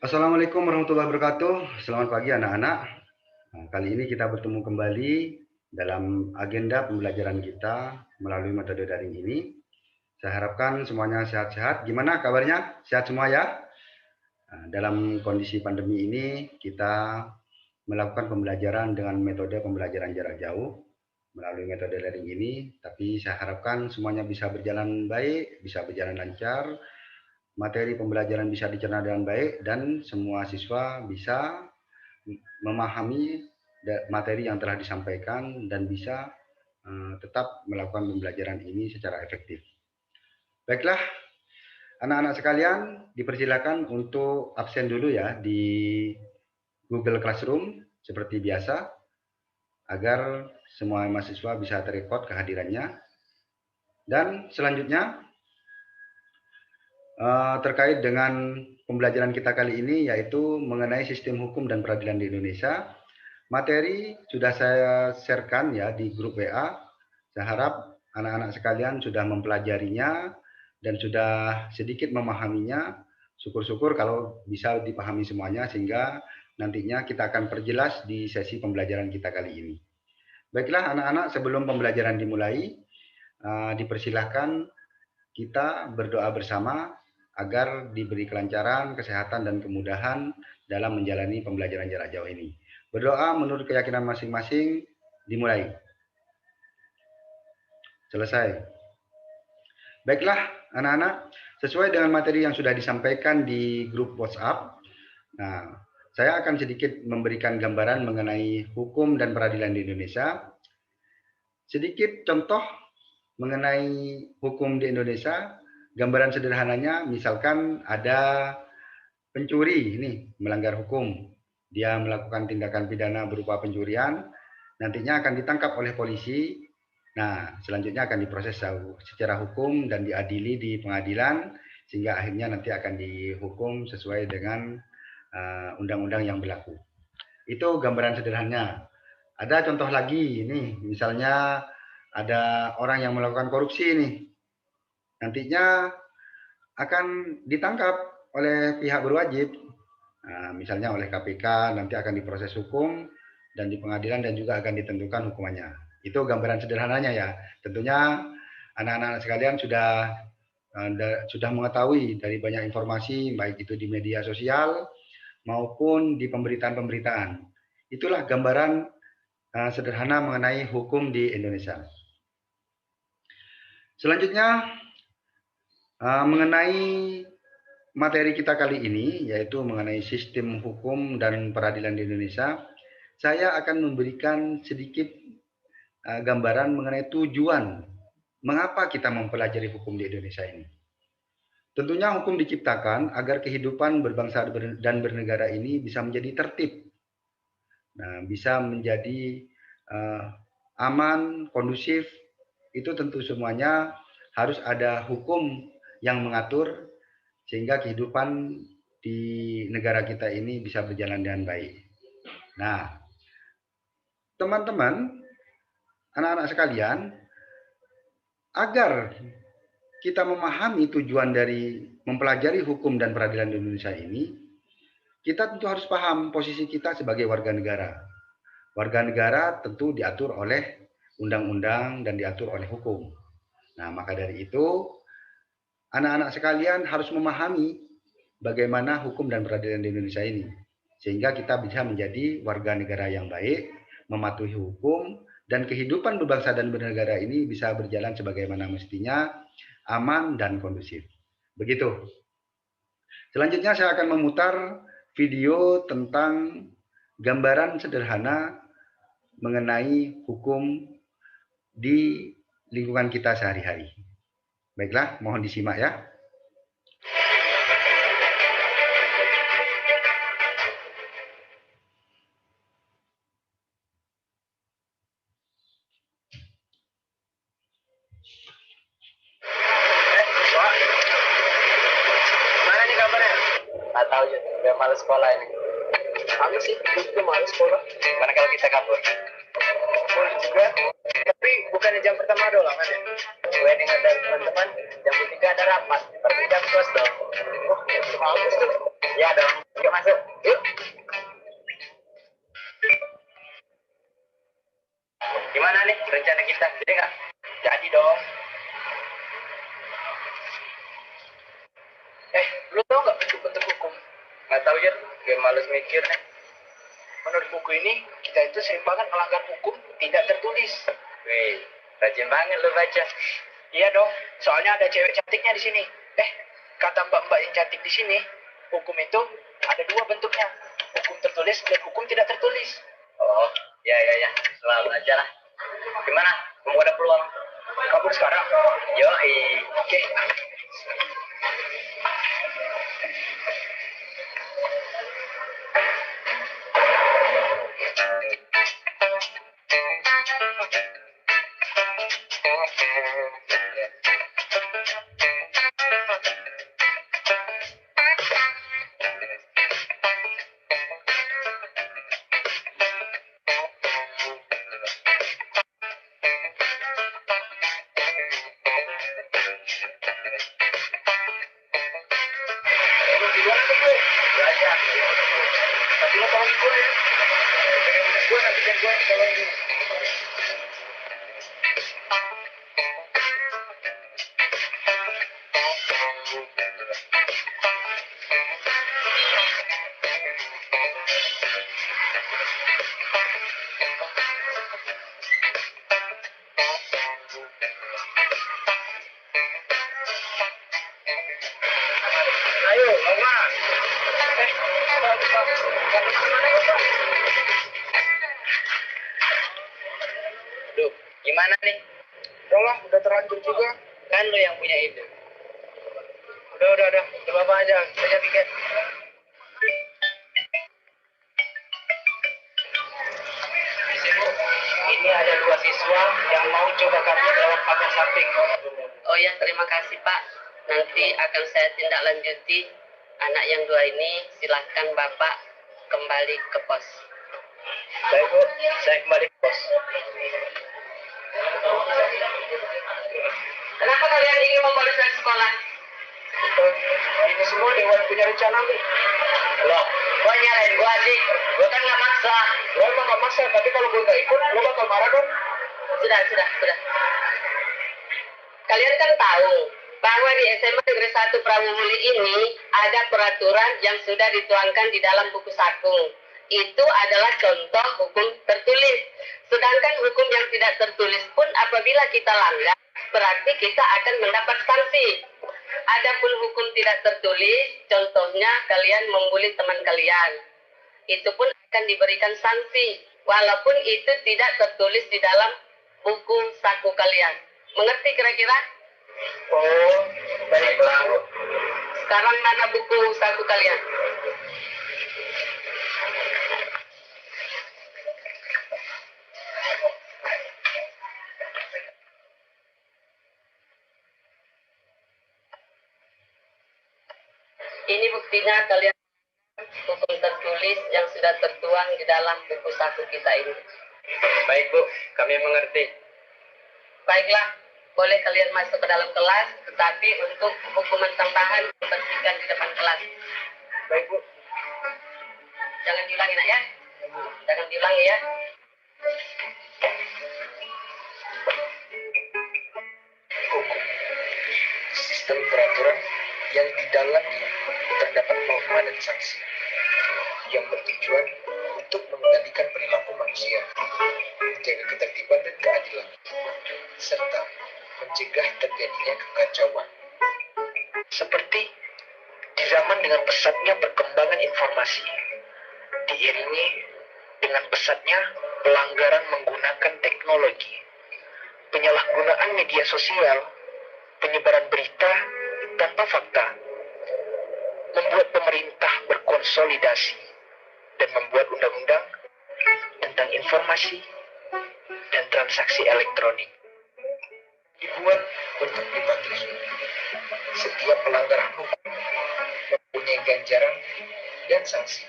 Assalamualaikum warahmatullahi wabarakatuh. Selamat pagi anak-anak. Kali ini kita bertemu kembali dalam agenda pembelajaran kita melalui metode daring ini. Saya harapkan semuanya sehat-sehat. Gimana kabarnya? Sehat semua ya? Dalam kondisi pandemi ini kita melakukan pembelajaran dengan metode pembelajaran jarak jauh melalui metode daring ini. Tapi saya harapkan semuanya bisa berjalan baik, bisa berjalan lancar, materi pembelajaran bisa dicerna dengan baik, dan semua siswa bisa memahami materi yang telah disampaikan dan bisa tetap melakukan pembelajaran ini secara efektif. Baiklah, anak-anak sekalian, dipersilakan untuk absen dulu ya di Google Classroom seperti biasa, agar semua mahasiswa bisa terekod kehadirannya. Dan selanjutnya, terkait dengan pembelajaran kita kali ini, yaitu mengenai sistem hukum dan peradilan di Indonesia. Materi sudah saya sharekan ya di grup WA. Saya harap anak-anak sekalian sudah mempelajarinya dan sudah sedikit memahaminya. Syukur-syukur kalau bisa dipahami semuanya, sehingga nantinya kita akan perjelas di sesi pembelajaran kita kali ini. Baiklah anak-anak, sebelum pembelajaran dimulai, dipersilahkan kita berdoa bersama agar diberi kelancaran, kesehatan, dan kemudahan dalam menjalani pembelajaran jarak jauh ini. Berdoa menurut keyakinan masing-masing, dimulai. Selesai. Baiklah anak-anak, sesuai dengan materi yang sudah disampaikan di grup WhatsApp, saya akan sedikit memberikan gambaran mengenai hukum dan peradilan di Indonesia. Sedikit contoh mengenai hukum di Indonesia. Gambaran sederhananya, misalkan ada pencuri ini melanggar hukum, dia melakukan tindakan pidana berupa pencurian, nantinya akan ditangkap oleh polisi. Nah, selanjutnya akan diproses secara hukum dan diadili di pengadilan, sehingga akhirnya nanti akan dihukum sesuai dengan undang-undang yang berlaku. Itu gambaran sederhananya. Ada contoh lagi, ini misalnya ada orang yang melakukan korupsi nih, nantinya akan ditangkap oleh pihak berwajib, misalnya oleh KPK, nanti akan diproses hukum dan di pengadilan, dan juga akan ditentukan hukumannya. Itu gambaran sederhananya ya. Tentunya anak-anak sekalian sudah mengetahui dari banyak informasi, baik itu di media sosial maupun di pemberitaan-pemberitaan. Itulah gambaran sederhana mengenai hukum di Indonesia. Selanjutnya, mengenai materi kita kali ini, yaitu mengenai sistem hukum dan peradilan di Indonesia, saya akan memberikan sedikit gambaran mengenai tujuan mengapa kita mempelajari hukum di Indonesia ini. Tentunya hukum diciptakan agar kehidupan berbangsa dan bernegara ini bisa menjadi tertib, bisa menjadi aman, kondusif. Itu tentu semuanya harus ada hukum yang mengatur sehingga kehidupan di negara kita ini bisa berjalan dengan baik. Nah, teman-teman, anak-anak sekalian, agar kita memahami tujuan dari mempelajari hukum dan peradilan di Indonesia ini, kita tentu harus paham posisi kita sebagai warga negara. Warga negara tentu diatur oleh undang-undang dan diatur oleh hukum. Nah, maka dari itu, anak-anak sekalian harus memahami bagaimana hukum dan peradilan di Indonesia ini, sehingga kita bisa menjadi warga negara yang baik, mematuhi hukum, dan kehidupan berbangsa dan bernegara ini bisa berjalan sebagaimana mestinya, aman dan kondusif. Begitu. Selanjutnya saya akan memutar video tentang gambaran sederhana mengenai hukum di lingkungan kita sehari-hari. Baiklah, mohon disimak ya. Mana nih gambarnya? Nggak tahu ya, udah males sekolah ini. Kami sih, juga males sekolah. Mana kalau kita kabur? Boleh juga, tapi bukannya jam pertama doang kan ya? Gue dengar dari teman-teman, jam 3 ada rapat, tapi jam 12 dong. Oh, Bagus tuh. Ya dong. Yuk masuk. Yuk. Gimana nih rencana kita? Jadi nggak? Jadi dong. Lu tau nggak bentuk-bentuk hukum? Nggak tahu ya. Gue males mikir nih. Menurut buku ini, kita itu sering banget melanggar hukum tidak tertulis. Wih, rajin banget lu baca. Iya dong, soalnya ada cewek cantiknya di sini. Kata mbak-mbak yang cantik di sini, hukum itu ada dua bentuknya. Hukum tertulis dan hukum tidak tertulis. Oh, ya. Selalu aja lah. Gimana? Mau ada peluang? Kabur sekarang? Yoi. Oke. Tapi lo tolongin gue ya. Pengen gue nanti dan gue tolongin. Ayo, Oma. Duh, gimana nih? Udah terlanjur juga. Kan lo yang punya ide. Udah. Coba apa aja, saja pikir. Misi Bu, ini ada 2 siswa yang mau coba kabur lewat pagar samping. Oh ya, terima kasih Pak. Nanti akan saya tindak lanjuti. Anak yang 2 ini silahkan Bapak kembali ke pos. Baik Bu, saya kembali ke pos. Kenapa kalian ingin membolos dari sekolah? Ini semua Dewan punya rencana Bu. Loh, kok nyalain gua sih? Gua kan nggak maksa. Lo emang gak maksa, tapi kalau gue gak ikut, lo bakal marah dong. Sudah. Kalian kan tahu bahwa di SMA Negeri 1 Prawumuli ini ada peraturan yang sudah dituangkan di dalam buku saku. Itu adalah contoh hukum tertulis. Sedangkan hukum yang tidak tertulis pun apabila kita langgar, berarti kita akan mendapat sanksi. Adapun hukum tidak tertulis, contohnya kalian membuli teman kalian. Itu pun akan diberikan sanksi, walaupun itu tidak tertulis di dalam buku saku kalian. Mengerti kira-kira? Oh, baiklah Bu. Sekarang mana buku saku kalian? Ini buktinya kalian hukum tertulis yang sudah tertuang di dalam buku saku kita ini. Baik Bu, kami mengerti. Baiklah, boleh kalian masuk ke dalam kelas, tetapi untuk hukuman tambahan diberhentikan di depan kelas. Baik Bu. Jangan diulangi nak ya. Jangan diulangi ya. Hukum. Sistem peraturan yang di dalamnya terdapat norma dan sanksi yang bertujuan untuk mengendalikan perilaku manusia, menjaga ketertiban dan keadilan, serta mencegah terjadinya kekacauan. Seperti di zaman dengan pesatnya perkembangan informasi, diiringi dengan pesatnya pelanggaran menggunakan teknologi, penyalahgunaan media sosial, penyebaran berita tanpa fakta, membuat pemerintah berkonsolidasi dan membuat undang-undang tentang informasi dan transaksi elektronik. Dibuat untuk dipatuhi. Setiap pelanggaran hukum mempunyai ganjaran dan sanksi,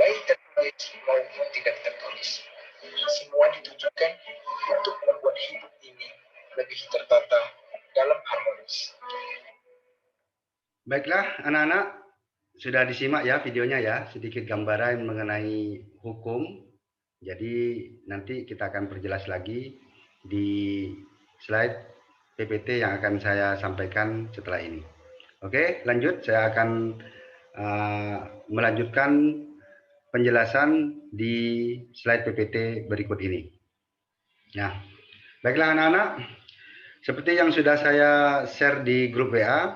baik tertulis maupun tidak tertulis. Semua ditujukan untuk membuat hidup ini lebih tertata dalam harmonis. Baiklah, anak-anak, sudah disimak ya videonya ya, sedikit gambaran mengenai hukum. Jadi nanti kita akan perjelas lagi di slide PPT yang akan saya sampaikan setelah ini. Oke, lanjut. Saya akan melanjutkan penjelasan di slide PPT berikut ini. Nah, baiklah anak-anak, seperti yang sudah saya share di grup WA,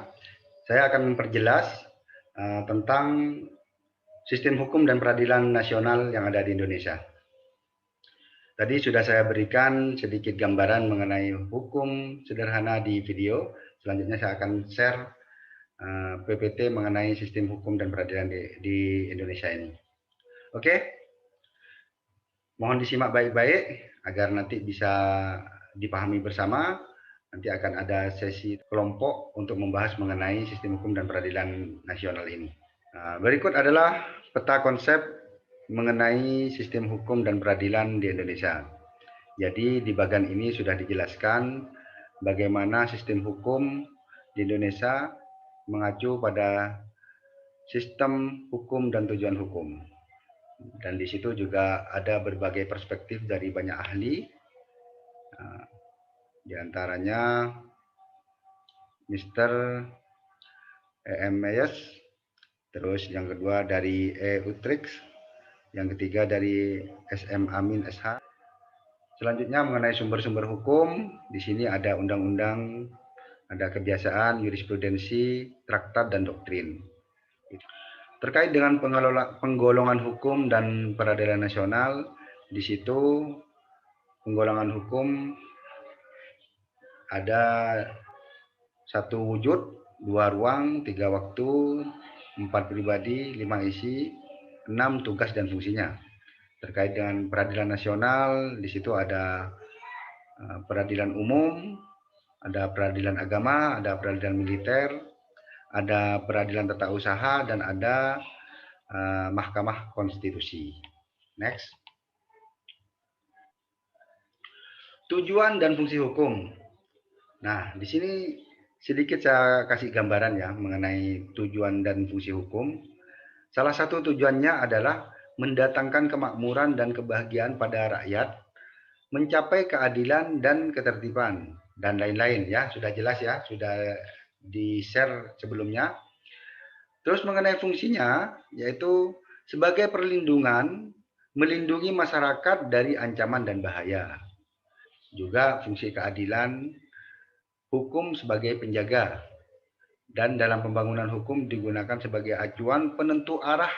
saya akan memperjelas tentang sistem hukum dan peradilan nasional yang ada di Indonesia. Tadi sudah saya berikan sedikit gambaran mengenai hukum sederhana di video. Selanjutnya saya akan share PPT mengenai sistem hukum dan peradilan di Indonesia ini. Oke, mohon disimak baik-baik agar nanti bisa dipahami bersama. Nanti akan ada sesi kelompok untuk membahas mengenai sistem hukum dan peradilan nasional ini. Berikut adalah peta konsep mengenai sistem hukum dan peradilan di Indonesia. Jadi di bagian ini sudah dijelaskan bagaimana sistem hukum di Indonesia mengacu pada sistem hukum dan tujuan hukum. Dan di situ juga ada berbagai perspektif dari banyak ahli. Di antaranya Mr. E.M. Meyers, terus yang kedua dari E. Utrecht, yang ketiga dari S.M. Amin SH. Selanjutnya mengenai sumber-sumber hukum, di sini ada undang-undang, ada kebiasaan, jurisprudensi, traktat, dan doktrin. Terkait dengan penggolongan hukum dan peradilan nasional, di situ penggolongan hukum ada 1 wujud, 2 ruang, 3 waktu, 4 pribadi, 5 isi, 6 tugas dan fungsinya. Terkait dengan peradilan nasional, di situ ada peradilan umum, ada peradilan agama, ada peradilan militer, ada peradilan tata usaha, dan ada Mahkamah Konstitusi. Next. Tujuan dan fungsi hukum. Nah, di sini sedikit saya kasih gambaran ya mengenai tujuan dan fungsi hukum. Salah satu tujuannya adalah mendatangkan kemakmuran dan kebahagiaan pada rakyat, mencapai keadilan dan ketertiban, dan lain-lain ya. Sudah jelas ya, sudah di-share sebelumnya. Terus mengenai fungsinya, yaitu sebagai perlindungan, melindungi masyarakat dari ancaman dan bahaya. Juga fungsi keadilan, hukum sebagai penjaga, dan dalam pembangunan hukum digunakan sebagai acuan penentu arah,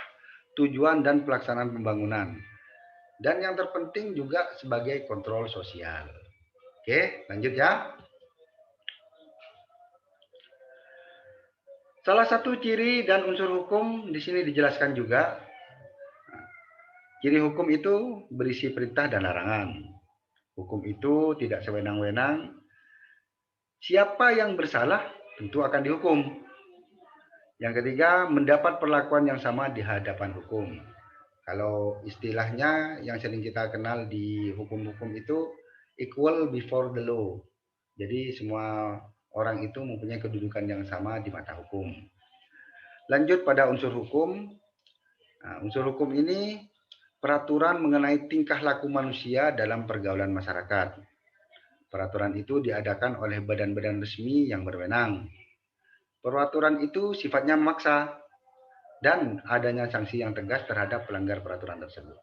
tujuan, dan pelaksanaan pembangunan. Dan yang terpenting juga sebagai kontrol sosial. Oke, lanjut ya. Salah satu ciri dan unsur hukum di sini dijelaskan juga. Ciri hukum itu berisi perintah dan larangan. Hukum itu tidak sewenang-wenang. Siapa yang bersalah tentu akan dihukum. Yang ketiga, mendapat perlakuan yang sama di hadapan hukum. Kalau istilahnya yang sering kita kenal di hukum-hukum itu equal before the law. Jadi semua orang itu mempunyai kedudukan yang sama di mata hukum. Lanjut pada unsur hukum. Nah, unsur hukum ini peraturan mengenai tingkah laku manusia dalam pergaulan masyarakat. Peraturan itu diadakan oleh badan-badan resmi yang berwenang. Peraturan itu sifatnya memaksa dan adanya sanksi yang tegas terhadap pelanggar peraturan tersebut.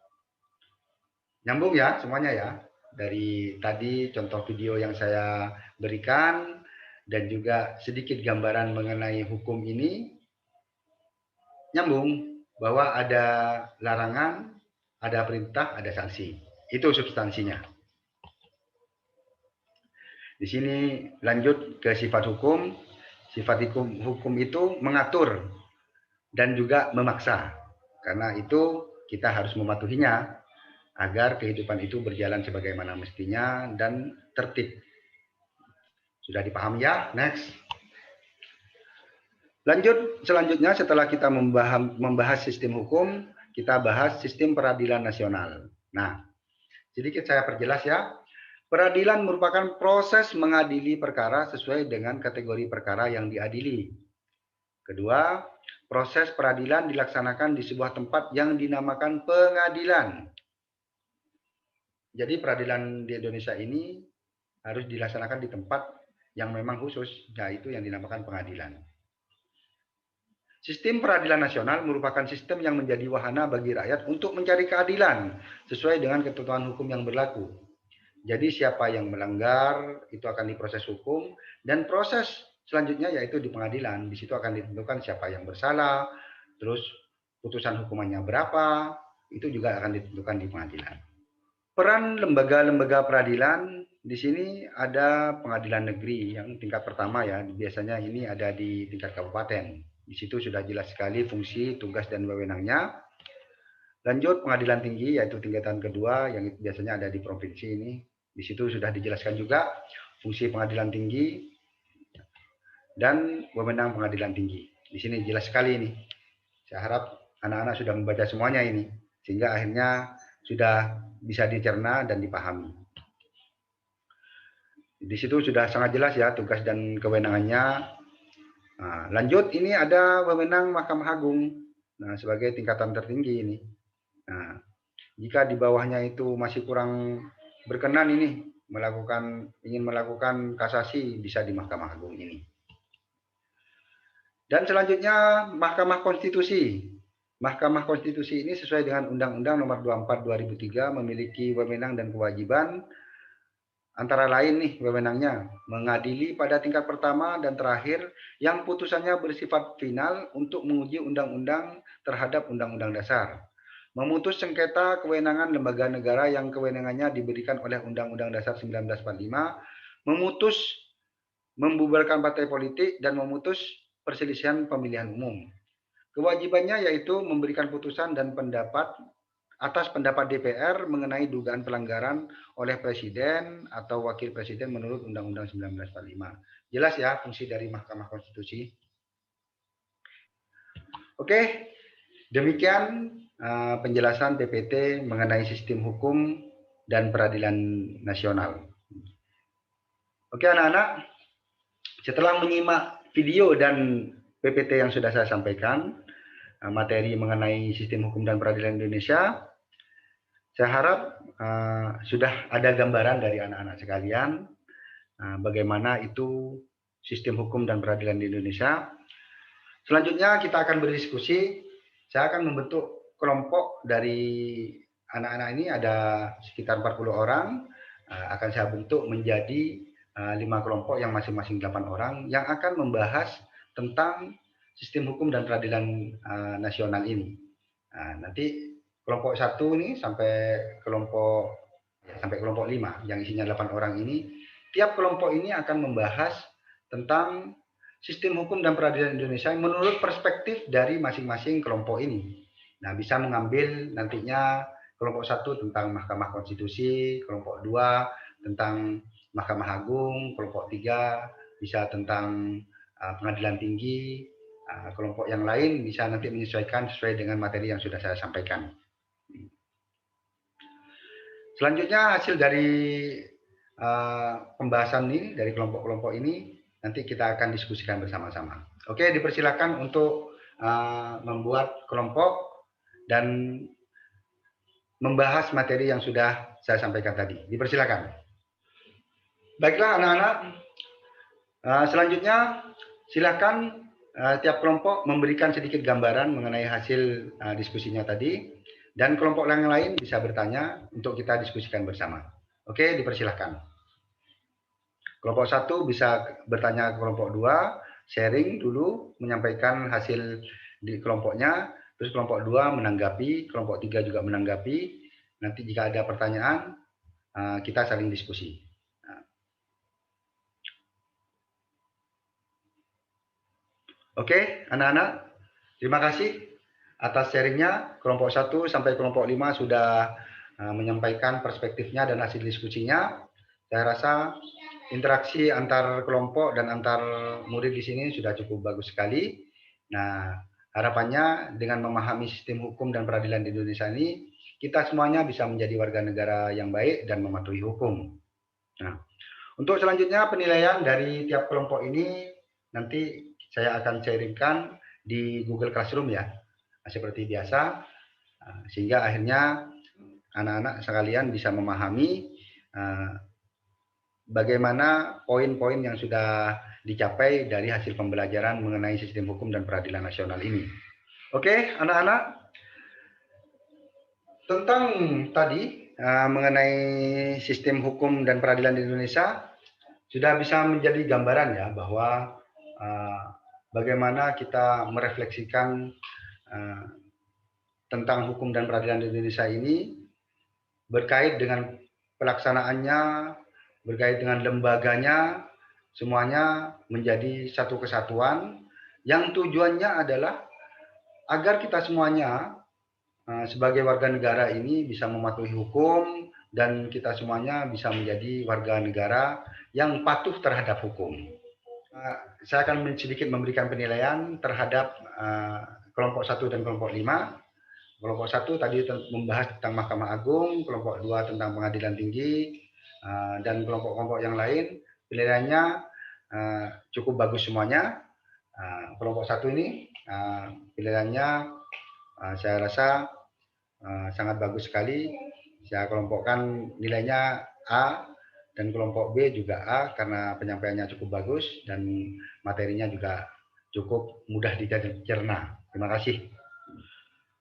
Nyambung ya semuanya ya. Dari tadi contoh video yang saya berikan dan juga sedikit gambaran mengenai hukum ini, nyambung bahwa ada larangan, ada perintah, ada sanksi. Itu substansinya. Di sini lanjut ke sifat hukum. Sifat hukum itu mengatur dan juga memaksa. Karena itu kita harus mematuhinya agar kehidupan itu berjalan sebagaimana mestinya dan tertib. Sudah dipahami ya? Next. Lanjut, selanjutnya setelah kita membahas sistem hukum, kita bahas sistem peradilan nasional. Nah, sedikit saya perjelas ya. Peradilan merupakan proses mengadili perkara sesuai dengan kategori perkara yang diadili. Kedua, proses peradilan dilaksanakan di sebuah tempat yang dinamakan pengadilan. Jadi peradilan di Indonesia ini harus dilaksanakan di tempat yang memang khusus, yaitu yang dinamakan pengadilan. Sistem peradilan nasional merupakan sistem yang menjadi wahana bagi rakyat untuk mencari keadilan sesuai dengan ketentuan hukum yang berlaku. Jadi siapa yang melanggar itu akan diproses hukum, dan proses selanjutnya yaitu di pengadilan. Di situ akan ditentukan siapa yang bersalah, terus putusan hukumannya berapa, itu juga akan ditentukan di pengadilan. Peran lembaga-lembaga peradilan di sini ada pengadilan negeri yang tingkat pertama ya, biasanya ini ada di tingkat kabupaten. Di situ sudah jelas sekali fungsi, tugas, dan wewenangnya. Lanjut pengadilan tinggi yaitu tingkatan kedua yang biasanya ada di provinsi ini. Di situ sudah dijelaskan juga fungsi pengadilan tinggi dan wewenang pengadilan tinggi. Di sini jelas sekali ini. Saya harap anak-anak sudah membaca semuanya ini, sehingga akhirnya sudah bisa dicerna dan dipahami. Di situ sudah sangat jelas ya tugas dan kewenangannya. Nah, lanjut ini ada wewenang Mahkamah Agung. Nah, sebagai tingkatan tertinggi ini. Nah, jika di bawahnya itu masih kurang berkenan ini ingin melakukan kasasi, bisa di Mahkamah Agung ini. Dan selanjutnya Mahkamah Konstitusi. Mahkamah Konstitusi ini sesuai dengan Undang-Undang Nomor 24 2003 memiliki wewenang dan kewajiban. Antara lain nih wewenangnya mengadili pada tingkat pertama dan terakhir yang putusannya bersifat final untuk menguji undang-undang terhadap undang-undang dasar. Memutus sengketa kewenangan lembaga negara yang kewenangannya diberikan oleh Undang-Undang Dasar 1945, memutus membubarkan partai politik, dan memutus perselisihan pemilihan umum. Kewajibannya yaitu memberikan putusan dan pendapat atas pendapat DPR mengenai dugaan pelanggaran oleh Presiden atau Wakil Presiden menurut Undang-Undang 1945. Jelas ya fungsi dari Mahkamah Konstitusi. Oke, demikian penjelasan PPT mengenai sistem hukum dan peradilan nasional. Oke anak-anak, setelah menyimak video dan PPT yang sudah saya sampaikan, materi mengenai sistem hukum dan peradilan Indonesia, saya harap sudah ada gambaran dari anak-anak sekalian bagaimana itu sistem hukum dan peradilan di Indonesia. Selanjutnya kita akan berdiskusi. Saya akan membentuk kelompok dari anak-anak ini, ada sekitar 40 orang. Akan saya bentuk menjadi 5 kelompok yang masing-masing 8 orang yang akan membahas tentang sistem hukum dan peradilan nasional ini. Nanti kelompok 1 ini sampai kelompok 5 yang isinya 8 orang ini, tiap kelompok ini akan membahas tentang sistem hukum dan peradilan Indonesia menurut perspektif dari masing-masing kelompok ini. Nah, bisa mengambil nantinya kelompok 1 tentang Mahkamah Konstitusi, kelompok 2 tentang Mahkamah Agung, kelompok 3 bisa tentang pengadilan tinggi, kelompok yang lain bisa nanti menyesuaikan sesuai dengan materi yang sudah saya sampaikan. Selanjutnya hasil dari pembahasan ini dari kelompok-kelompok ini nanti kita akan diskusikan bersama-sama. Oke, dipersilakan untuk membuat kelompok dan membahas materi yang sudah saya sampaikan tadi. Dipersilakan. Baiklah anak-anak, selanjutnya silakan tiap kelompok memberikan sedikit gambaran mengenai hasil diskusinya tadi. Dan kelompok yang lain bisa bertanya untuk kita diskusikan bersama. Oke, dipersilahkan. Kelompok 1 bisa bertanya ke kelompok 2, sharing dulu, menyampaikan hasil di kelompoknya, terus kelompok 2 menanggapi, kelompok 3 juga menanggapi. Nanti jika ada pertanyaan, kita saling diskusi. Oke, anak-anak, terima kasih atas sharingnya. Kelompok 1 sampai kelompok 5 sudah menyampaikan perspektifnya dan hasil diskusinya. Saya rasa interaksi antar kelompok dan antar murid di sini sudah cukup bagus sekali. Nah, harapannya dengan memahami sistem hukum dan peradilan di Indonesia ini, kita semuanya bisa menjadi warga negara yang baik dan mematuhi hukum. Nah, untuk selanjutnya penilaian dari tiap kelompok ini nanti saya akan sharingkan di Google Classroom ya, seperti biasa, sehingga akhirnya anak-anak sekalian bisa memahami bagaimana poin-poin yang sudah dicapai dari hasil pembelajaran mengenai sistem hukum dan peradilan nasional ini. Oke, anak-anak, tentang tadi mengenai sistem hukum dan peradilan di Indonesia sudah bisa menjadi gambaran ya bahwa bagaimana kita merefleksikan tentang hukum dan peradilan di Indonesia ini berkait dengan pelaksanaannya, berkait dengan lembaganya, semuanya menjadi satu kesatuan yang tujuannya adalah agar kita semuanya sebagai warga negara ini bisa mematuhi hukum dan kita semuanya bisa menjadi warga negara yang patuh terhadap hukum. Saya akan sedikit memberikan penilaian terhadap kelompok 1 dan kelompok 5. Kelompok 1 tadi membahas tentang Mahkamah Agung, kelompok 2 tentang Pengadilan Tinggi, dan kelompok-kelompok yang lain penilaiannya cukup bagus semuanya. Kelompok 1 ini penilaiannya saya rasa sangat bagus sekali. Saya kelompokkan nilainya A, dan kelompok B juga A karena penyampaiannya cukup bagus dan materinya juga cukup mudah dicerna. Terima kasih.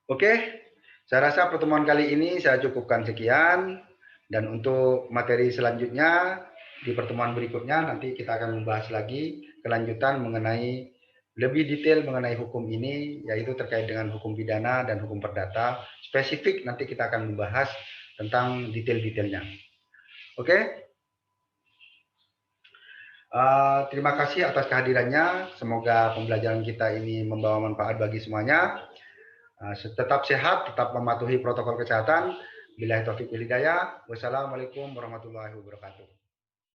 Oke, saya rasa pertemuan kali ini saya cukupkan sekian, dan untuk materi selanjutnya di pertemuan berikutnya nanti kita akan membahas lagi kelanjutan mengenai lebih detail mengenai hukum ini, yaitu terkait dengan hukum pidana dan hukum perdata. Spesifik nanti kita akan membahas tentang detail-detailnya. Oke? Terima kasih atas kehadirannya. Semoga pembelajaran kita ini membawa manfaat bagi semuanya. Tetap sehat, tetap mematuhi protokol kesehatan. Billahi taufiq wal hidayah. Wassalamualaikum warahmatullahi wabarakatuh.